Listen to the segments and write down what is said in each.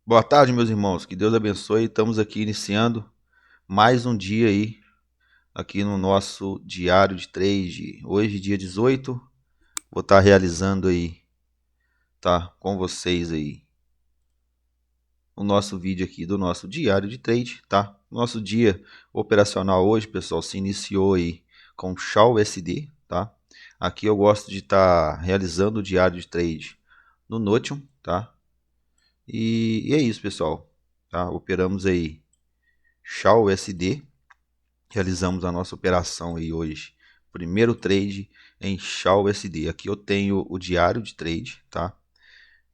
Boa tarde, meus irmãos. Que Deus abençoe. Estamos aqui iniciando mais um dia aí, aqui no nosso diário de trade. Hoje, dia 18, vou estar realizando aí, tá, com vocês aí, o nosso vídeo aqui do nosso diário de trade, tá? Nosso dia operacional hoje, pessoal, se iniciou aí com Shao USD, tá? Aqui eu gosto de estar realizando o diário de trade no Notion, tá? E é isso, pessoal, tá? Operamos aí Shao USD. Realizamos a nossa operação aí hoje. Primeiro trade em Shao USD. Aqui eu tenho o diário de trade, tá?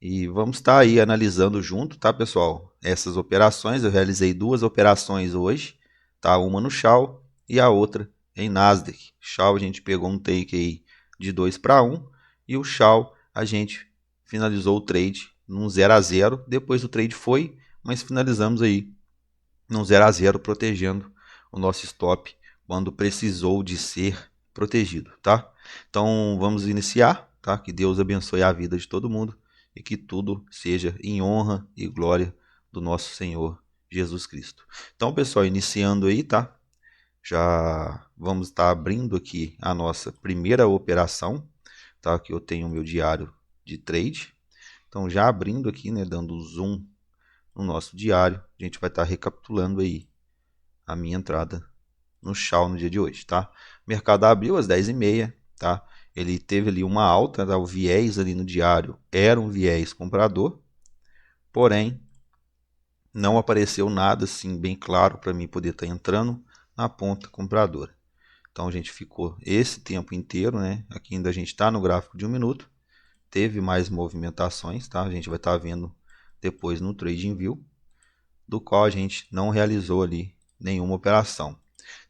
E vamos estar aí analisando junto, tá, pessoal? Essas operações, eu realizei duas operações hoje, tá? Uma no Shao e a outra em Nasdaq. Shao a gente pegou um take aí de 2 para 1 e o Shao a gente finalizou o trade num 0 a 0. Depois o trade foi, mas finalizamos aí num 0 a 0, protegendo o nosso stop quando precisou de ser protegido, tá? Então vamos iniciar, tá? Que Deus abençoe a vida de todo mundo e que tudo seja em honra e glória do nosso Senhor Jesus Cristo. Então, pessoal, iniciando aí, tá? Já vamos estar abrindo aqui a nossa primeira operação, tá? Que eu tenho o meu diário de trade. Então, já abrindo aqui, né, dando zoom no nosso diário, a gente vai estar recapitulando aí a minha entrada no Shao no dia de hoje, tá? O mercado abriu às 10h30, tá? Ele teve ali uma alta, tá? O viés ali no diário era um viés comprador, porém não apareceu nada assim bem claro para mim poder estar entrando na ponta compradora. Então a gente ficou esse tempo inteiro, né? Aqui ainda a gente está no gráfico de 1 minuto, teve mais movimentações, tá? A gente vai estar vendo depois no TradingView, do qual a gente não realizou ali nenhuma operação.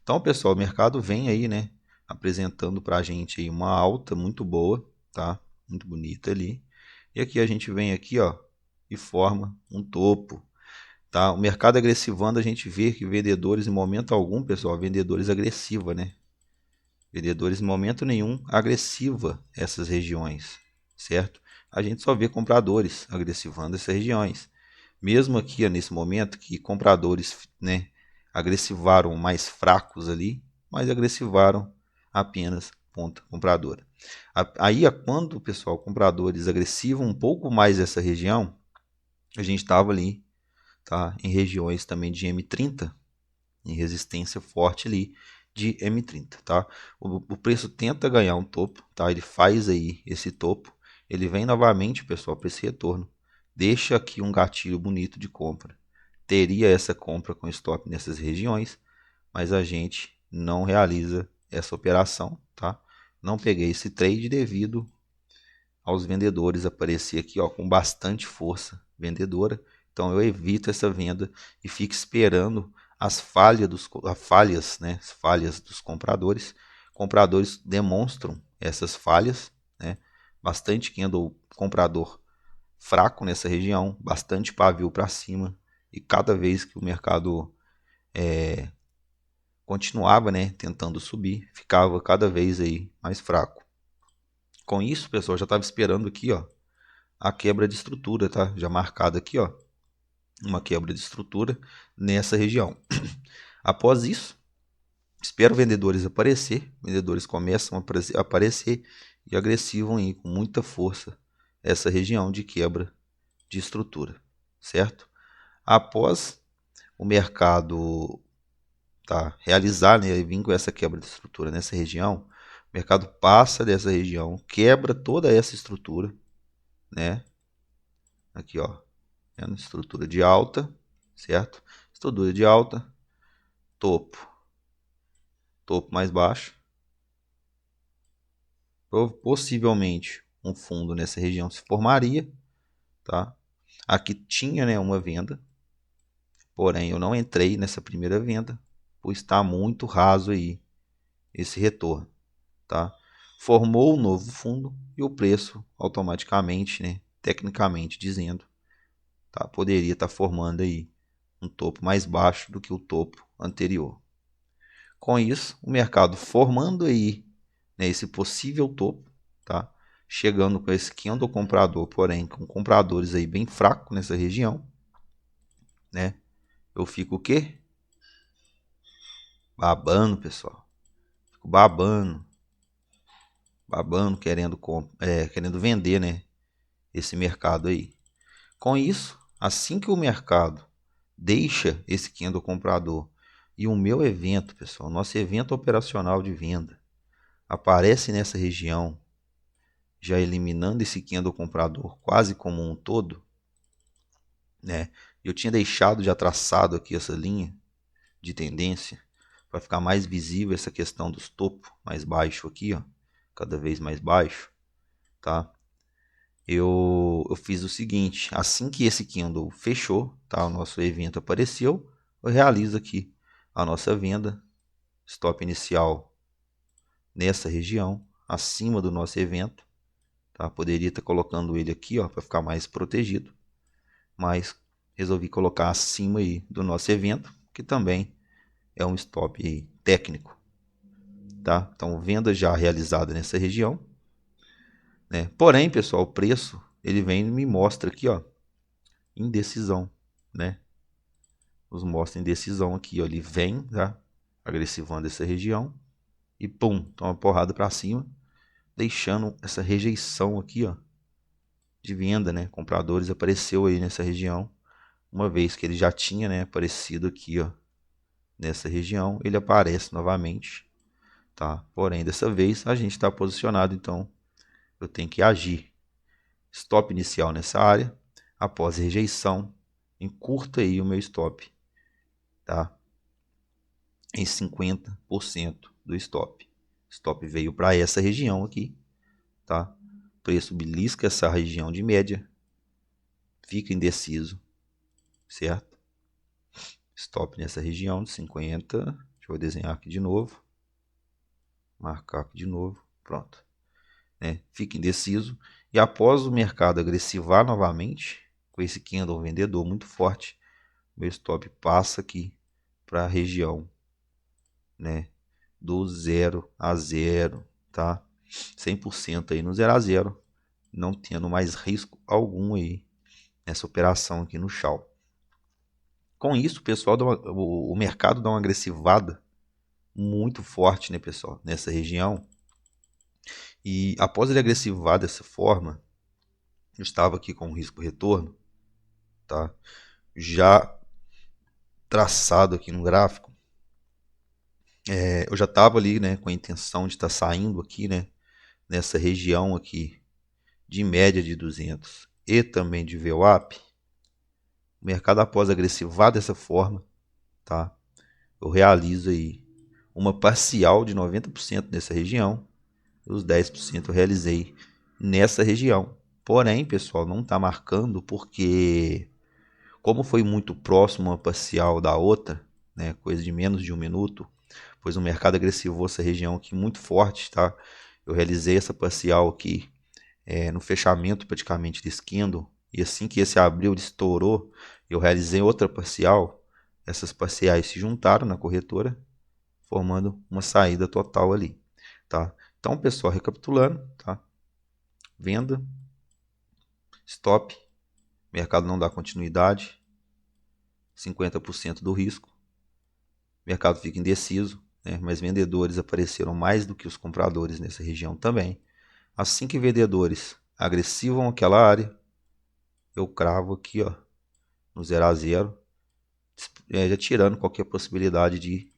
Então, pessoal, o mercado vem aí, né, apresentando para a gente aí uma alta muito boa, tá? Muito bonita ali. E aqui a gente vem aqui, ó, e forma um topo, tá? O mercado agressivando, a gente vê que vendedores em momento algum, pessoal, vendedores agressiva, né? Vendedores em momento nenhum agressiva essas regiões, certo? A gente só vê compradores agressivando essas regiões. Mesmo aqui, ó, nesse momento que compradores, né, agressivaram mais fracos ali, mas agressivaram apenas ponta compradora. Aí, quando o pessoal, compradores agressivam um pouco mais essa região, a gente estava ali, tá, em regiões também de M30, em resistência forte ali de M30, tá? O preço tenta ganhar um topo, tá? Ele faz aí esse topo, ele vem novamente, pessoal, para esse retorno, deixa aqui um gatilho bonito de compra. Teria essa compra com stop nessas regiões, mas a gente não realiza essa operação, tá? Não peguei esse trade devido aos vendedores aparecer aqui, ó, com bastante força vendedora. Então eu evito essa venda e fico esperando as falhas, né, as falhas dos compradores. Compradores demonstram essas falhas, né? Bastante candle comprador fraco nessa região, bastante pavio para cima, e cada vez que o mercado continuava, né, tentando subir, ficava cada vez aí mais fraco. Com isso, pessoal, já estava esperando aqui, ó, a quebra de estrutura, tá? Já marcada aqui, ó, uma quebra de estrutura nessa região. Após isso, espero vendedores aparecer, vendedores começam a aparecer e agressivam aí com muita força essa região de quebra de estrutura, certo? Após o mercado, tá, realizar, né, e vir com essa quebra de estrutura nessa região, o mercado passa dessa região, quebra toda essa estrutura, né? Aqui, ó, estrutura de alta, certo? Estrutura de alta, topo, topo mais baixo. Possivelmente um fundo nessa região se formaria, tá? Aqui tinha, né, uma venda, porém eu não entrei nessa primeira venda, pois está muito raso aí esse retorno, tá? Formou um novo fundo e o preço automaticamente, né, tecnicamente dizendo, tá, poderia estar formando aí um topo mais baixo do que o topo anterior. Com isso, o mercado formando aí, né, esse possível topo, tá? Chegando com esse candle comprador, porém com compradores aí bem fracos nessa região, né? Eu fico o quê? Babando, pessoal. Fico babando, querendo vender, né? Esse mercado aí. Com isso, assim que o mercado deixa esse candle comprador e o meu evento, pessoal, nosso evento operacional de venda, aparece nessa região, já eliminando esse candle comprador quase como um todo, né? Eu tinha deixado já traçado aqui essa linha de tendência para ficar mais visível essa questão dos topos mais baixo aqui, ó, cada vez mais baixo, tá? Eu fiz o seguinte, assim que esse candle fechou, tá? O nosso evento apareceu, eu realizo aqui a nossa venda, stop inicial nessa região, acima do nosso evento, tá? Poderia estar colocando ele aqui, ó, para ficar mais protegido, mas resolvi colocar acima aí do nosso evento, que também é um stop aí técnico, tá? Então, venda já realizada nessa região, né? Porém, pessoal, o preço, ele vem e me mostra aqui, ó, indecisão, né? Nos mostra indecisão aqui, ó, ele vem, tá? Agressivando essa região e pum, toma uma porrada para cima, deixando essa rejeição aqui, ó, de venda, né? Compradores apareceu aí nessa região, uma vez que ele já tinha, né, aparecido aqui, ó, nessa região, ele aparece novamente, tá? Porém, dessa vez a gente está posicionado, então eu tenho que agir. Stop inicial nessa área, após rejeição, encurta aí o meu stop, tá? Em 50% do stop. Stop veio para essa região aqui, tá? Preço belisca essa região de média, fica indeciso, certo? Stop nessa região de 50, deixa eu desenhar aqui de novo, marcar aqui de novo, pronto, né? Fica indeciso e após o mercado agressivar novamente, com esse candle vendedor muito forte, meu stop passa aqui para a região, né, do 0 a 0, tá? 100% aí no 0 a 0, não tendo mais risco algum aí nessa operação aqui no Shao. Com isso, pessoal, o mercado dá uma agressivada muito forte, né, pessoal, nessa região. E após ele agressivar dessa forma, eu estava aqui com o risco retorno, tá? Já traçado aqui no gráfico. Eu já estava ali, né, com a intenção de estar saindo aqui, né, nessa região aqui de média de 200 e também de VWAP. O mercado após agressivar dessa forma, tá? Eu realizo aí uma parcial de 90% nessa região, e os 10% eu realizei nessa região. Porém, pessoal, não está marcando porque, como foi muito próximo uma parcial da outra, né, coisa de menos de um minuto, pois o mercado agressivou essa região aqui muito forte, tá? Eu realizei essa parcial aqui no fechamento praticamente desse candle, e assim que esse abriu, ele estourou, eu realizei outra parcial, essas parciais se juntaram na corretora, formando uma saída total ali, tá? Então, pessoal, recapitulando, tá? Venda, stop, mercado não dá continuidade, 50% do risco, mercado fica indeciso, né? Mas vendedores apareceram mais do que os compradores nessa região também. Assim que vendedores agressivam aquela área, eu cravo aqui, ó, no 0 a 0, já tirando qualquer possibilidade de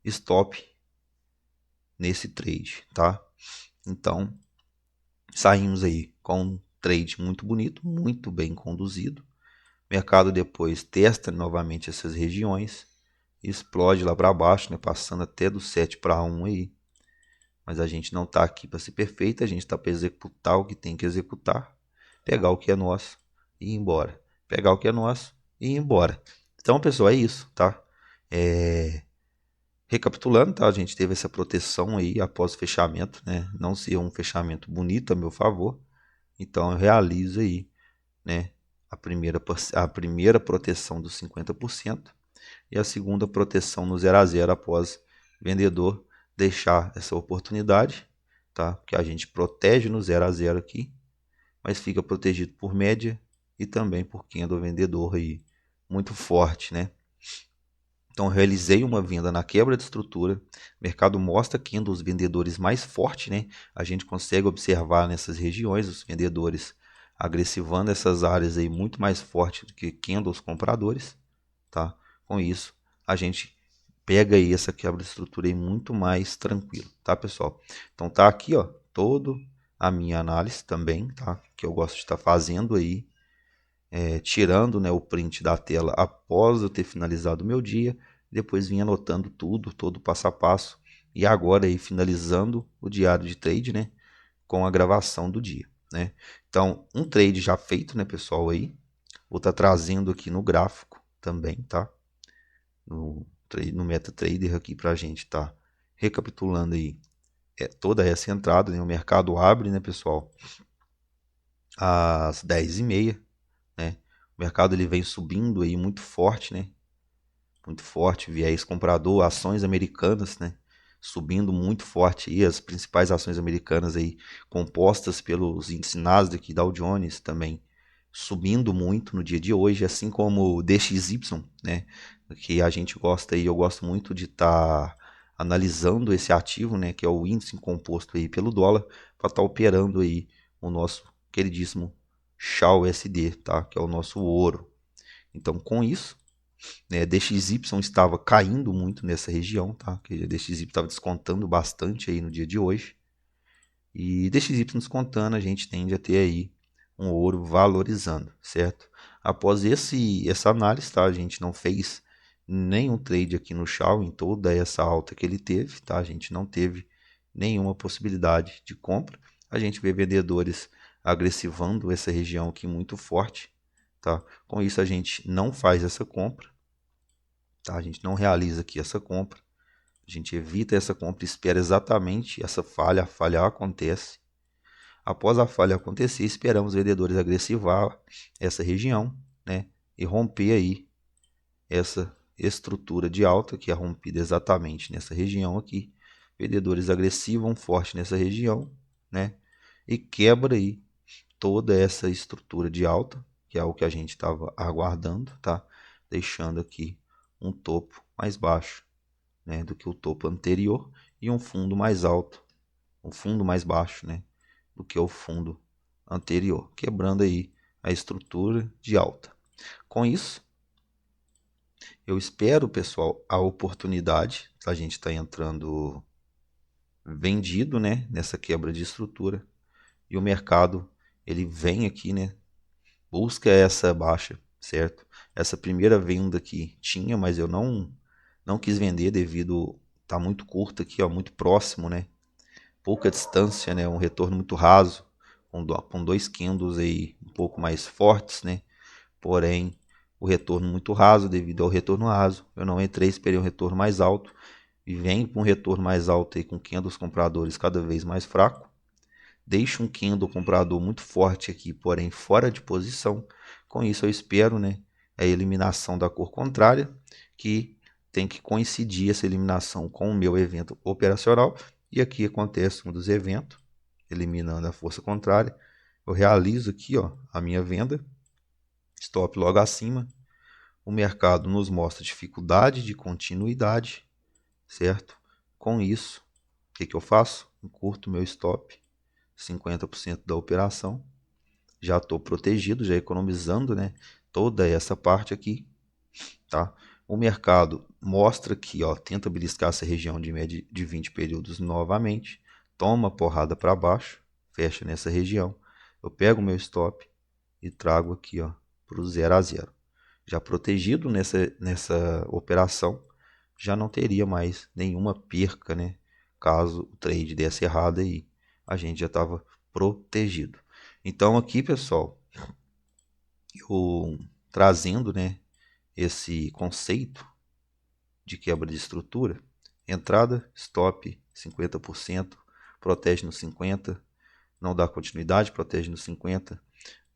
stop nesse trade, tá? Então, saímos aí com um trade muito bonito, muito bem conduzido. O mercado depois testa novamente essas regiões, explode lá para baixo, né, passando até do 7 para 1 aí. Mas a gente não está aqui para ser perfeito, a gente está para executar o que tem que executar, pegar o que é nosso e ir embora. Pegar o que é nosso e ir embora. Então, pessoal, é isso, tá? Recapitulando, tá? A gente teve essa proteção aí após o fechamento, né? Não ser um fechamento bonito a meu favor. Então, eu realizo aí, né, a primeira proteção dos 50% e a segunda proteção no 0 a 0 após vendedor deixar essa oportunidade, tá? Porque a gente protege no 0 a 0 aqui, mas fica protegido por média e também por candle vendedor aí muito forte, né? Então, realizei uma venda na quebra de estrutura. O mercado mostra que um dos vendedores mais fortes, né? A gente consegue observar nessas regiões os vendedores agressivando essas áreas aí muito mais forte do que candles compradores, tá? Com isso, a gente pega aí essa quebra de estrutura aí muito mais tranquilo, tá, pessoal? Então tá aqui, ó, todo a minha análise também, tá? Que eu gosto de estar fazendo aí, tirando, né, o print da tela após eu ter finalizado o meu dia, depois vim anotando tudo, todo o passo a passo, e agora aí finalizando o diário de trade, né, com a gravação do dia, né? Então, um trade já feito, né, pessoal, aí, vou estar trazendo aqui no gráfico também, tá? No MetaTrader aqui pra gente tá recapitulando aí toda essa entrada, né? O mercado abre, né, pessoal, às 10h30, né? O mercado ele vem subindo aí muito forte, né? Muito forte, viés comprador, ações americanas, né? Subindo muito forte aí, as principais ações americanas aí compostas pelos índices Nasdaq e Dow Jones também subindo muito no dia de hoje, assim como o DXY, né? Que a gente gosta aí, eu gosto muito de estar analisando esse ativo, né? Que é o índice composto aí pelo dólar, para estar operando aí o nosso queridíssimo XAUSD, tá? Que é o nosso ouro. Então, com isso, né, DXY estava caindo muito nessa região, tá? Que DXY estava descontando bastante aí no dia de hoje. E DXY descontando, a gente tende a ter aí um ouro valorizando, certo? Após essa análise, tá? A gente não fez nenhum trade aqui no Shao em toda essa alta que ele teve, tá? A gente não teve nenhuma possibilidade de compra. A gente vê vendedores agressivando essa região aqui muito forte, tá? Com isso a gente não faz essa compra, tá? A gente não realiza aqui essa compra. A gente evita essa compra, espera exatamente essa falha. A falha acontece. Após a falha acontecer, esperamos vendedores agressivar essa região, né? E romper aí essa estrutura de alta que é rompida exatamente nessa região aqui. Vendedores agressivam forte nessa região, né? E quebra aí toda essa estrutura de alta, que é o que a gente estava aguardando, tá? Deixando aqui um topo mais baixo, né, do que o topo anterior e um fundo mais alto, um fundo mais baixo, né, do que o fundo anterior, quebrando aí a estrutura de alta. Com isso, eu espero, pessoal, a oportunidade. A gente está entrando vendido, né, nessa quebra de estrutura, e o mercado ele vem aqui, né, busca essa baixa, certo? Essa primeira venda aqui tinha, mas eu não quis vender devido tá muito curto aqui, ó, muito próximo, né? Pouca distância, né? Um retorno muito raso, com dois candles aí um pouco mais fortes, né? Porém, o retorno muito raso, devido ao retorno raso, eu não entrei, esperei um retorno mais alto, e vem com um retorno mais alto aí, com candles compradores cada vez mais fraco. Deixa um candle comprador muito forte aqui, porém fora de posição. Com isso eu espero, né, a eliminação da cor contrária, que tem que coincidir essa eliminação com o meu evento operacional. E aqui acontece um dos eventos, eliminando a força contrária. Eu realizo aqui, ó, a minha venda, stop logo acima. O mercado nos mostra dificuldade de continuidade, certo? Com isso, o que eu faço? Encurto meu stop, 50% da operação. Já estou protegido, já economizando, né, toda essa parte aqui, tá? O mercado mostra que, ó, tenta beliscar essa região de média de 20 períodos novamente, toma porrada para baixo, fecha nessa região. Eu pego o meu stop e trago aqui, ó, para o 0 a 0. Já protegido nessa operação, já não teria mais nenhuma perca, né? Caso o trade desse errado aí, a gente já estava protegido. Então aqui, pessoal, eu trazendo, né, esse conceito de quebra de estrutura, entrada, stop, 50%, protege no 50%, não dá continuidade, protege no 50%,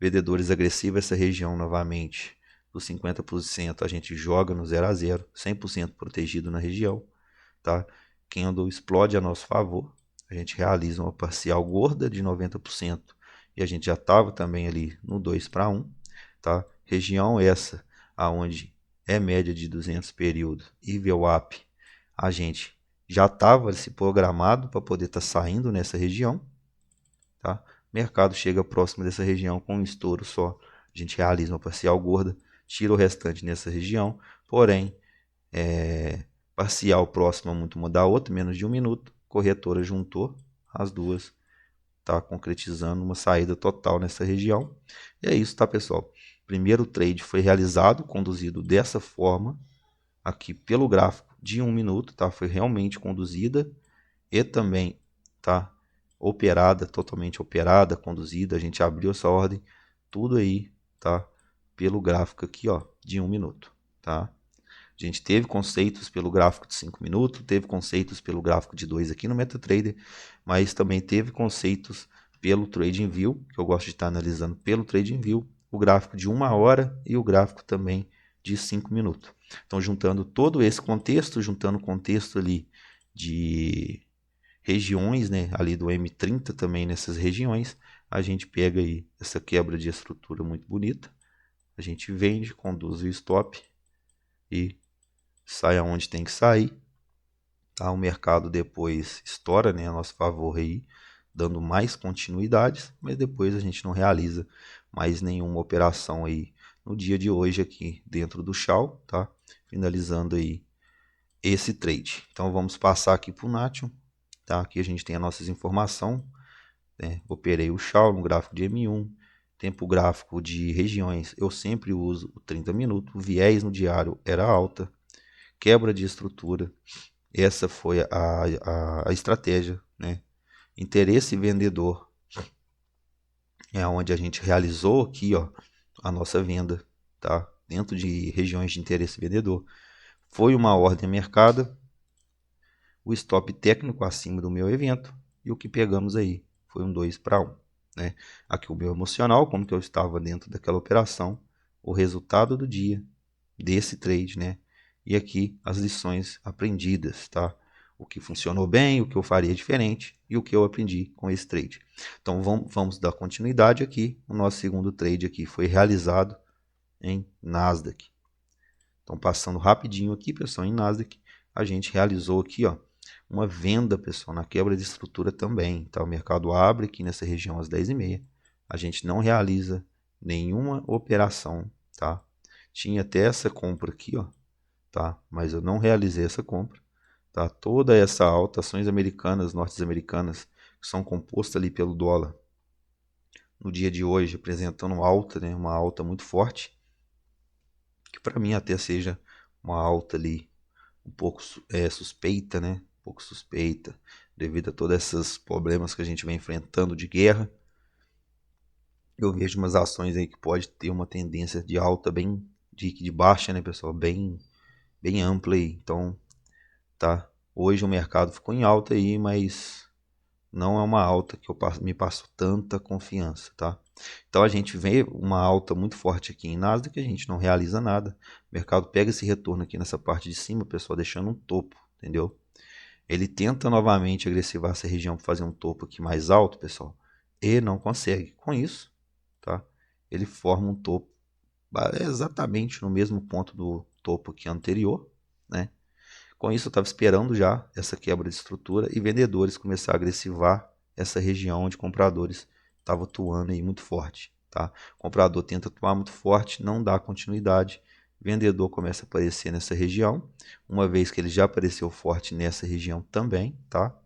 vendedores agressivos, essa região novamente, dos 50% a gente joga no 0 a 0, 100% protegido na região, tá? Candle explode a nosso favor, a gente realiza uma parcial gorda de 90% e a gente já estava também ali no 2 para 1, tá? Região essa aonde é média de 200 períodos e VWAP, a gente já estava se programado para poder estar saindo nessa região, tá? Mercado chega próximo dessa região com um estouro só, a gente realiza uma parcial gorda, tira o restante nessa região, porém, parcial próxima muito uma da outra, menos de 1 minuto, corretora juntou as duas, tá concretizando uma saída total nessa região. E é isso, tá, pessoal? Primeiro trade foi realizado, conduzido dessa forma, aqui pelo gráfico de 1 minuto, tá? Foi realmente conduzida e também, tá? Operada, totalmente operada, conduzida. A gente abriu essa ordem, tudo aí, tá? Pelo gráfico aqui, ó, de 1 minuto, tá? A gente teve conceitos pelo gráfico de 5 minutos, teve conceitos pelo gráfico de 2 aqui no MetaTrader, mas também teve conceitos pelo TradingView, que eu gosto de estar analisando pelo TradingView, o gráfico de 1 hora e o gráfico também de 5 minutos. Então, juntando todo esse contexto, juntando o contexto ali de regiões, né, ali do M30 também nessas regiões, a gente pega aí essa quebra de estrutura muito bonita, a gente vende, conduz o stop e sai aonde tem que sair, tá? O mercado depois estoura, né, a nosso favor aí, dando mais continuidades, mas depois a gente não realiza mais nenhuma operação aí no dia de hoje aqui dentro do Shao, tá? Finalizando aí esse trade. Então vamos passar aqui para o Nation, tá? Aqui a gente tem as nossas informações, né? Operei o Shao no gráfico de M1, tempo gráfico de regiões, eu sempre uso o 30 minutos, o viés no diário era alta, quebra de estrutura, essa foi a estratégia, né? Interesse vendedor é onde a gente realizou aqui, ó, a nossa venda, tá? Dentro de regiões de interesse vendedor. Foi uma ordem marcada, o stop técnico acima do meu evento e o que pegamos aí foi um 2 para 1, né? Aqui o meu emocional, como que eu estava dentro daquela operação, o resultado do dia desse trade, né? E aqui as lições aprendidas, tá? O que funcionou bem, o que eu faria diferente e o que eu aprendi com esse trade. Então vamos dar continuidade aqui. O nosso segundo trade aqui foi realizado em Nasdaq. Então passando rapidinho aqui, pessoal, em Nasdaq, a gente realizou aqui, ó, uma venda, pessoal, na quebra de estrutura também. Tá? O mercado abre aqui nessa região às 10h30. A gente não realiza nenhuma operação, tá? Tinha até essa compra aqui, ó, tá? Mas eu não realizei essa compra, tá? Toda essa alta, ações americanas, norte-americanas, que são compostas ali pelo dólar, no dia de hoje apresentando alta, né? Uma alta muito forte, que para mim até seja uma alta ali um pouco suspeita, né? Um pouco suspeita, devido a todos esses problemas que a gente vem enfrentando de guerra. Eu vejo umas ações aí que pode ter uma tendência de alta bem de baixa, né, pessoal? Bem ampla aí. Então, tá? Hoje o mercado ficou em alta aí, mas não é uma alta que me passo tanta confiança, tá? Então a gente vê uma alta muito forte aqui em Nasdaq, a gente não realiza nada. O mercado pega esse retorno aqui nessa parte de cima, pessoal, deixando um topo, entendeu? Ele tenta novamente agressivar essa região para fazer um topo aqui mais alto, pessoal, e não consegue. Com isso, tá? Ele forma um topo exatamente no mesmo ponto do topo aqui anterior, né? Com isso, eu estava esperando já essa quebra de estrutura e vendedores começar a agressivar essa região onde compradores estavam atuando aí muito forte, tá? O comprador tenta atuar muito forte, não dá continuidade, vendedor começa a aparecer nessa região, uma vez que ele já apareceu forte nessa região também, tá?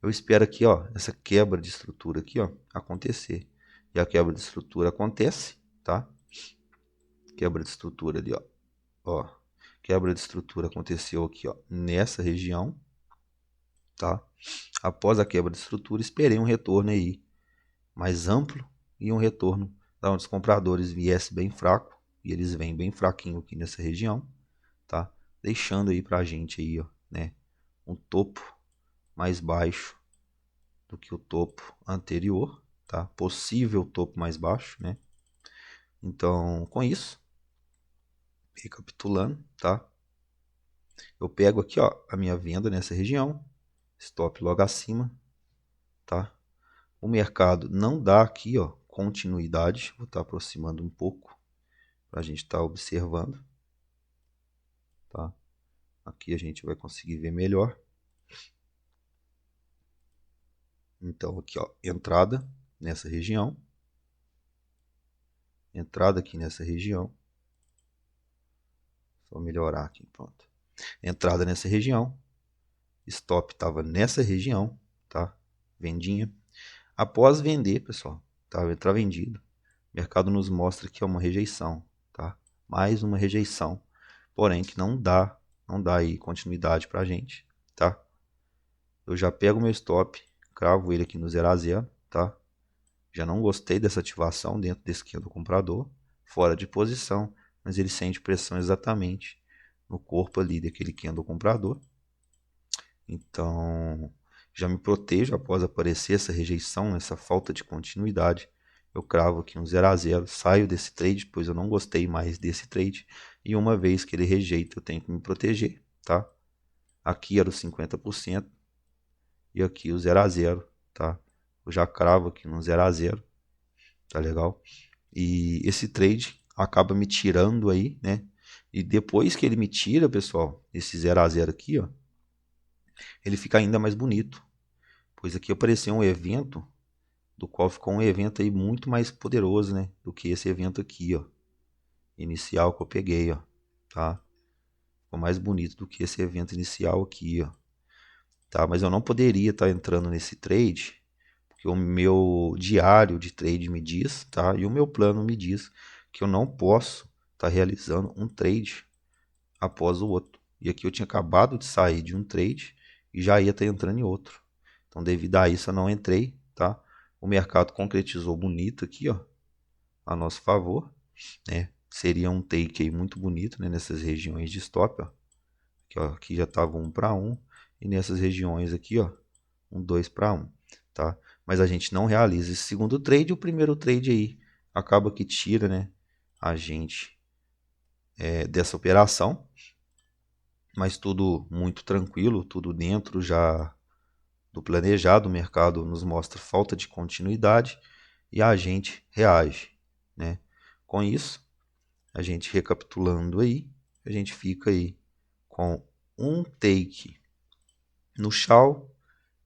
Eu espero aqui, ó, essa quebra de estrutura aqui, ó, acontecer. E a quebra de estrutura acontece, tá? Quebra de estrutura ali, ó. Quebra de estrutura aconteceu aqui, ó, nessa região, tá? Após a quebra de estrutura, esperei um retorno aí mais amplo e um retorno da onde os compradores viessem bem fraco, e eles vêm bem fraquinho aqui nessa região, tá? Deixando aí pra gente aí, ó, né, um topo mais baixo do que o topo anterior, tá? Possível topo mais baixo, né? Então, com isso, recapitulando, tá? Eu pego aqui, ó, a minha venda nessa região, stop logo acima, tá? O mercado não dá aqui, ó, continuidade, vou estar aproximando um pouco, para a gente estar observando, tá? Aqui a gente vai conseguir ver melhor. Então aqui, ó, entrada nessa região, entrada aqui nessa região, só melhorar aqui, pronto. Entrada nessa região, stop estava nessa região, tá? Vendinha. Após vender, pessoal, tá? Entrar vendido, o mercado nos mostra que é uma rejeição, tá? Mais uma rejeição, porém que não dá aí continuidade pra gente, tá? Eu já pego meu stop, cravo ele aqui no 0 a 0, tá? Já não gostei dessa ativação dentro desse aqui do comprador, fora de posição, mas ele sente pressão exatamente no corpo ali daquele candle comprador. Então, já me protejo após aparecer essa rejeição, essa falta de continuidade. Eu cravo aqui um 0 a 0, saio desse trade, pois eu não gostei mais desse trade. E uma vez que ele rejeita, eu tenho que me proteger, tá? Aqui era o 50% e aqui o 0 a 0, tá? Eu já cravo aqui no 0 a 0, tá legal? E esse trade acaba me tirando aí, né? E depois que ele me tira, pessoal, esse 0 a 0 aqui, ó, ele fica ainda mais bonito. Pois aqui apareceu um evento, do qual ficou um evento aí muito mais poderoso, né? Do que esse evento aqui, ó. Inicial que eu peguei, ó. Tá? Ficou mais bonito do que esse evento inicial aqui, ó. Tá? Mas eu não poderia estar entrando nesse trade, porque o meu diário de trade me diz, tá? E o meu plano me diz que eu não posso estar realizando um trade após o outro. E aqui eu tinha acabado de sair de um trade e já ia estar entrando em outro. Então, devido a isso, eu não entrei, tá? O mercado concretizou bonito aqui, ó, a nosso favor, né? Seria um take aí muito bonito, né? Nessas regiões de stop, ó. Aqui já estava 1 para 1 e nessas regiões aqui, ó, um 2 para 1, tá? Mas a gente não realiza esse segundo trade, o primeiro trade aí acaba que tira, né, a gente dessa operação, mas tudo muito tranquilo, tudo dentro já do planejado. O mercado nos mostra falta de continuidade e a gente reage, né? Com isso, a gente recapitulando aí, a gente fica aí com um take no Shao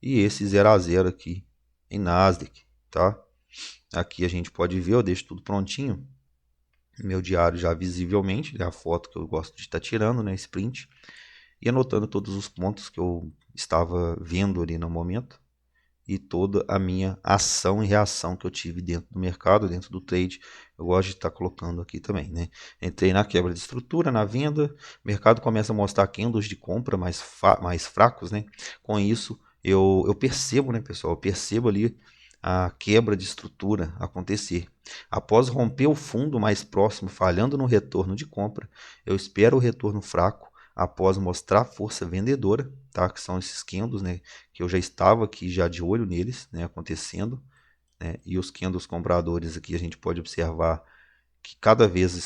e esse 0 a 0 aqui em Nasdaq, tá? Aqui a gente pode ver, eu deixo tudo prontinho, meu diário já visivelmente, é a foto que eu gosto de estar tirando, né, sprint, e anotando todos os pontos que eu estava vendo ali no momento e toda a minha ação e reação que eu tive dentro do mercado, dentro do trade. Eu gosto de estar colocando aqui também, né? Entrei na quebra de estrutura, na venda, o mercado começa a mostrar candles de compra mais fracos, né? Com isso, eu percebo, né, pessoal? Eu percebo ali a quebra de estrutura acontecer. Após romper o fundo mais próximo, falhando no retorno de compra, eu espero o retorno fraco após mostrar força vendedora, tá? Que são esses candles, né? Que eu já estava aqui já de olho neles, né? Acontecendo, né? E os candles compradores aqui a gente pode observar que cada vez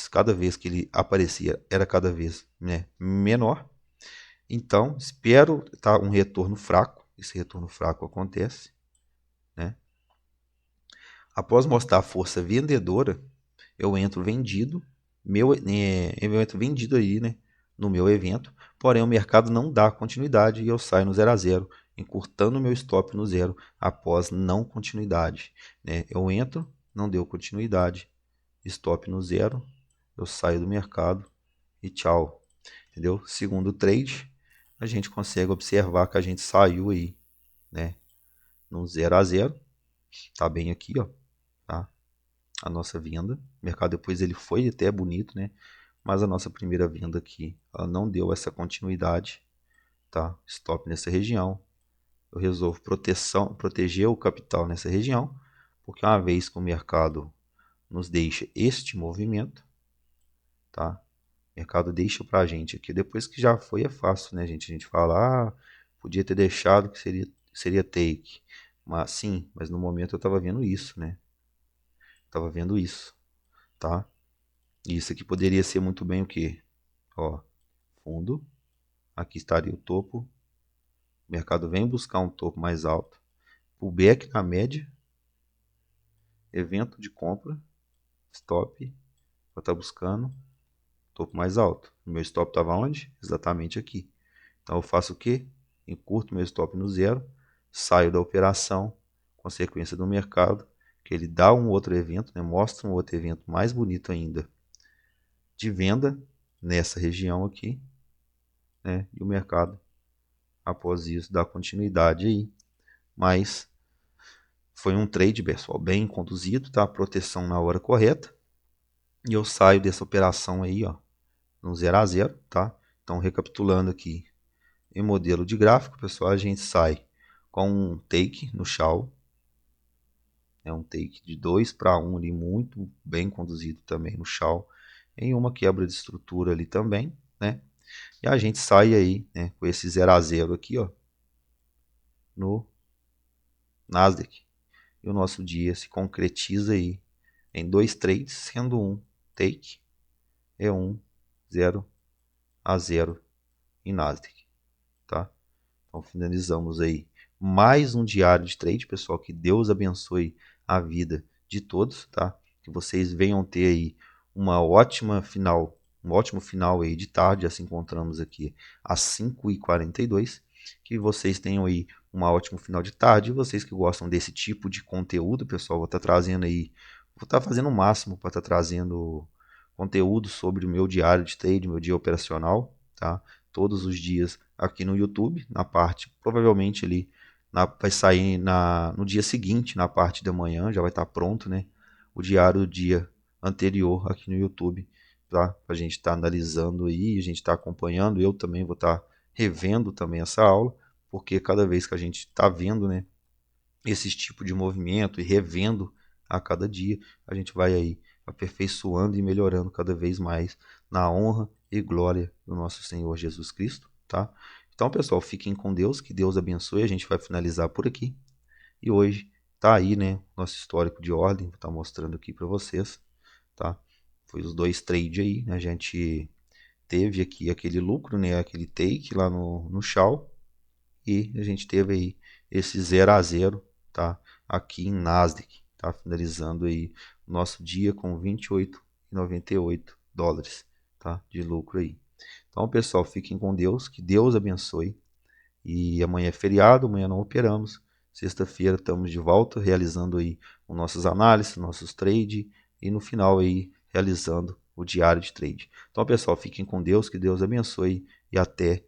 que ele aparecia era cada vez, né, menor. Então espero, tá, um retorno fraco. Esse retorno fraco acontece, né? Após mostrar a força vendedora, eu entro vendido, eu entro vendido aí, né, no meu evento, porém o mercado não dá continuidade e eu saio no 0 a 0, encurtando o meu stop no zero após não continuidade, né? Eu entro, não deu continuidade, stop no zero, eu saio do mercado e tchau, entendeu? Segundo trade, a gente consegue observar que a gente saiu aí, né, no 0 a 0, tá bem aqui, ó, tá? A nossa venda. O mercado depois ele foi até bonito, né? Mas a nossa primeira venda aqui, ela não deu essa continuidade, tá? Stop nessa região. Eu resolvo proteger o capital nessa região, porque uma vez que o mercado nos deixa este movimento, tá? O mercado deixa pra gente aqui. Depois que já foi, é fácil, né, gente? A gente fala, podia ter deixado que seria take. Mas sim, mas no momento eu tava vendo isso, né? Tava vendo isso, tá? Isso aqui poderia ser muito bem o quê? Ó, fundo, aqui estaria o topo, o mercado vem buscar um topo mais alto, pullback na média, evento de compra, stop, para estar buscando topo mais alto. O meu stop estava onde? Exatamente aqui. Então eu faço o quê? Encurto meu stop no zero, saio da operação, consequência do mercado, que ele dá um outro evento, né? Mostra um outro evento mais bonito ainda de venda nessa região aqui, né? E o mercado, após isso, dá continuidade aí. Mas foi um trade, pessoal, bem conduzido, tá? Proteção na hora correta. E eu saio dessa operação aí, ó, no 0 a 0, tá? Então, recapitulando aqui, em modelo de gráfico, pessoal, a gente sai com um take no Shao, é um take de 2 para 1 ali, muito bem conduzido também no Shao, em uma quebra de estrutura ali também, né? E a gente sai aí, né, com esse 0 a 0 aqui, ó, no Nasdaq. E o nosso dia se concretiza aí em 2 trades, sendo um take e um 0 a 0 em Nasdaq, tá? Então finalizamos aí mais um diário de trade, pessoal. Que Deus abençoe a vida de todos, tá? Que vocês venham ter aí uma ótima final, um ótimo final aí de tarde. Já se encontramos aqui às 5h42. Que vocês tenham aí um ótimo final de tarde. E vocês que gostam desse tipo de conteúdo, pessoal, vou estar trazendo aí, vou estar fazendo o máximo para estar trazendo conteúdo sobre o meu diário de trade, meu dia operacional, tá? Todos os dias aqui no YouTube, na parte, provavelmente ali, vai sair no dia seguinte, na parte da manhã, já vai estar pronto, né? O diário do dia anterior aqui no YouTube, tá? A gente está analisando aí, a gente está acompanhando, eu também vou estar revendo também essa aula, porque cada vez que a gente está vendo, né, esse tipo de movimento e revendo a cada dia, a gente vai aí aperfeiçoando e melhorando cada vez mais na honra e glória do nosso Senhor Jesus Cristo, tá? Então, pessoal, fiquem com Deus, que Deus abençoe. A gente vai finalizar por aqui. E hoje tá aí, né, nosso histórico de ordem, vou estar mostrando aqui para vocês, tá? Foi os 2 trades aí, né? A gente teve aqui aquele lucro, né, aquele take lá no Shao, e a gente teve aí esse 0 a 0, tá? Aqui em Nasdaq, tá? Finalizando aí o nosso dia com 28,98 dólares, tá? De lucro aí. Então, pessoal, fiquem com Deus, que Deus abençoe. E amanhã é feriado, amanhã não operamos. Sexta-feira estamos de volta, realizando aí as nossas análises, nossos trades e no final aí realizando o diário de trade. Então, pessoal, fiquem com Deus, que Deus abençoe e até